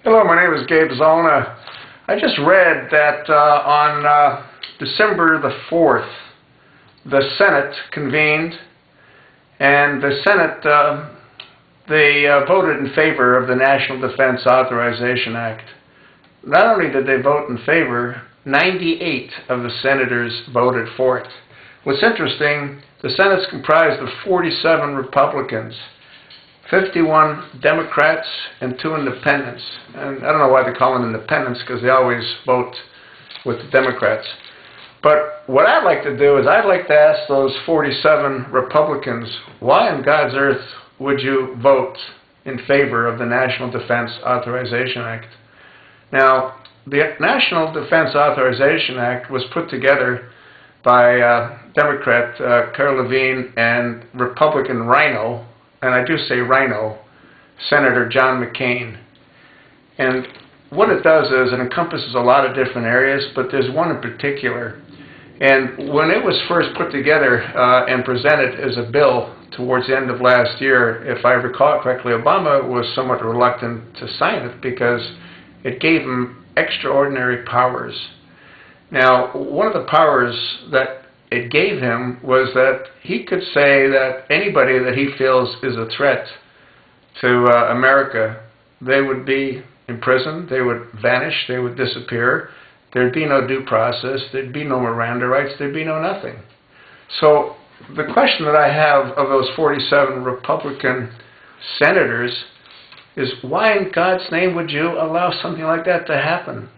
Hello, my name is Gabe Zona. I just read that on December the 4th, the Senate convened, and the Senate, they voted in favor of the National Defense Authorization Act. Not only did they vote in favor, 98 of the senators voted for it. What's interesting, the Senate's comprised of 47 Republicans, 51 Democrats, and 2 independents. And I don't know why they call them independents, because they always vote with the Democrats. But what I'd like to do is I'd like to ask those 47 Republicans, why in God's earth would you vote in favor of the National Defense Authorization Act? Now, the National Defense Authorization Act was put together by Democrat Carl Levine and Republican Rhino, and I do say Rhino, Senator John McCain. And what it does is it encompasses a lot of different areas, but there's one in particular. And when it was first put together and presented as a bill towards the end of last year, if I recall correctly, Obama was somewhat reluctant to sign it because it gave him extraordinary powers. Now, one of the powers that it gave him was that he could say that anybody that he feels is a threat to America, they would be imprisoned, they would vanish, they would disappear, there'd be no due process, there'd be no Miranda rights, there'd be no nothing. So the question that I have of those 47 Republican senators is, why in God's name would you allow something like that to happen?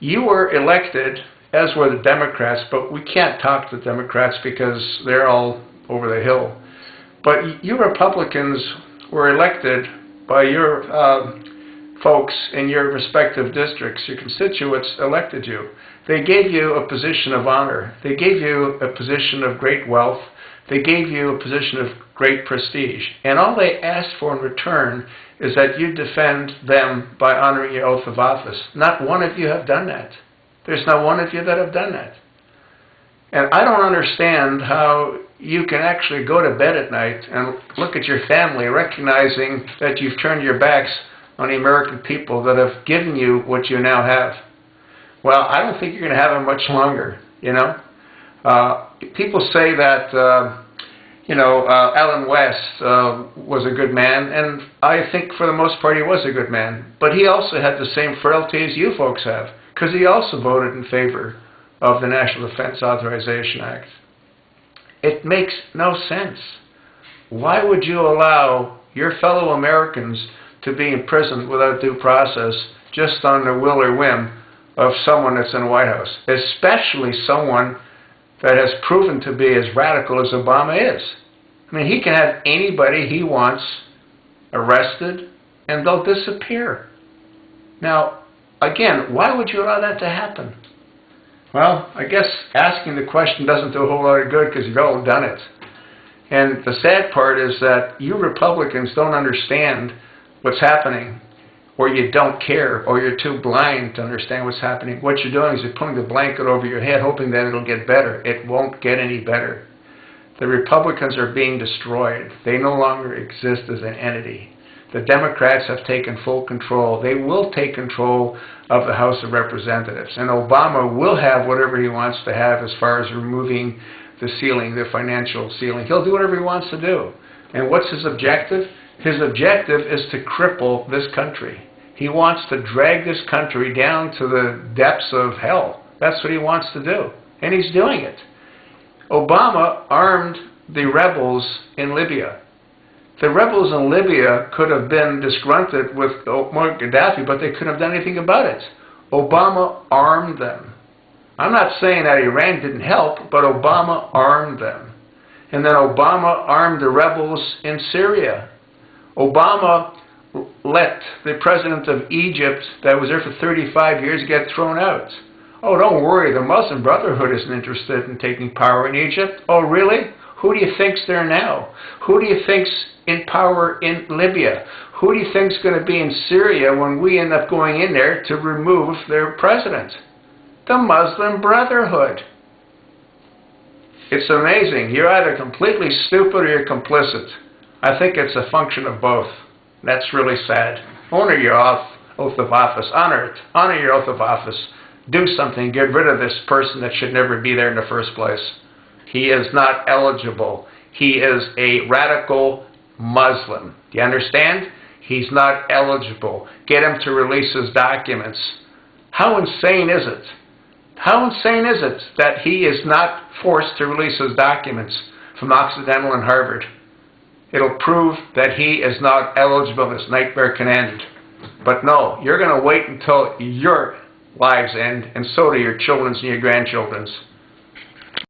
You were elected, as were the Democrats, but we can't talk to the Democrats because they're all over the hill. But you Republicans were elected by your folks in your respective districts. Your constituents elected you. They gave you a position of honor. They gave you a position of great wealth. They gave you a position of great prestige. And all they asked for in return is that you defend them by honoring your oath of office. Not one of you have done that. There's not one of you that have done that. And I don't understand how you can actually go to bed at night and look at your family recognizing that you've turned your backs on the American people that have given you what you now have. Well, I don't think you're going to have it much longer, you know. People say that, Allen West was a good man, and I think for the most part he was a good man. But he also had the same frailty as you folks have, because he also voted in favor of the National Defense Authorization Act. It makes no sense. Why would you allow your fellow Americans to be imprisoned without due process just on the will or whim of someone that's in the White House, especially someone that has proven to be as radical as Obama is? I mean, he can have anybody he wants arrested and they'll disappear. Now, again, why would you allow that to happen? Well, I guess asking the question doesn't do a whole lot of good because you've all done it. And the sad part is that you Republicans don't understand what's happening, or you don't care, or you're too blind to understand what's happening. What you're doing is you're putting the blanket over your head hoping that it'll get better. It won't get any better. The Republicans are being destroyed. They no longer exist as an entity. The Democrats have taken full control. They will take control of the House of Representatives. And Obama will have whatever he wants to have as far as removing the ceiling, the financial ceiling. He'll do whatever he wants to do. And what's his objective? His objective is to cripple this country. He wants to drag this country down to the depths of hell. That's what he wants to do. And he's doing it. Obama armed the rebels in Libya. The rebels in Libya could have been disgruntled with Muammar Gaddafi, but they couldn't have done anything about it. Obama armed them. I'm not saying that Iran didn't help, but Obama armed them. And then Obama armed the rebels in Syria. Obama let the president of Egypt that was there for 35 years get thrown out. Oh, don't worry, the Muslim Brotherhood isn't interested in taking power in Egypt. Oh, really? Who do you think's there now? Who do you think's in power in Libya? Who do you think's going to be in Syria when we end up going in there to remove their president? The Muslim Brotherhood. It's amazing. You're either completely stupid or you're complicit. I think it's a function of both. That's really sad. Owner, you're off. oath of office. Honor it. Honor your oath of office. Do something. Get rid of this person that should never be there in the first place. He is not eligible. He is a radical Muslim. Do you understand? He's not eligible. Get him to release his documents. How insane is it? How insane is it that he is not forced to release his documents from Occidental and Harvard? It'll prove that he is not eligible. This nightmare can end. But no, you're going to wait until your lives end, and so do your children's and your grandchildren's.